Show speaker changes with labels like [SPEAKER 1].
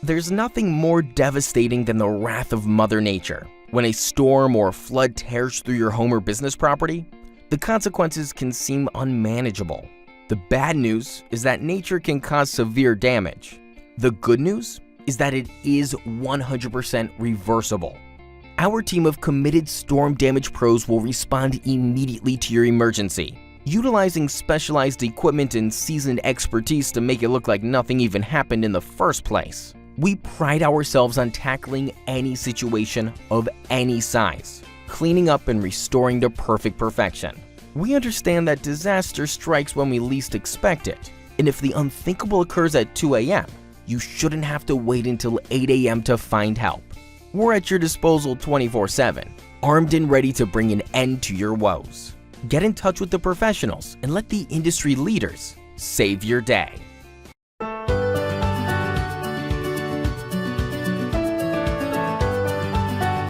[SPEAKER 1] There's nothing more devastating than the wrath of Mother Nature. When a storm or flood tears through your home or business property, the consequences can seem unmanageable. The bad news is that nature can cause severe damage. The good news is that it is 100% reversible. Our team of committed storm damage pros will respond immediately to your emergency, utilizing specialized equipment and seasoned expertise to make it look like nothing even happened in the first place. We pride ourselves on tackling any situation of any size, cleaning up and restoring to perfect perfection. We understand that disaster strikes when we least expect it, and if the unthinkable occurs at 2 a.m., you shouldn't have to wait until 8 a.m. to find help. We're at your disposal 24/7, armed and ready to bring an end to your woes. Get in touch with the professionals and let the industry leaders save your day.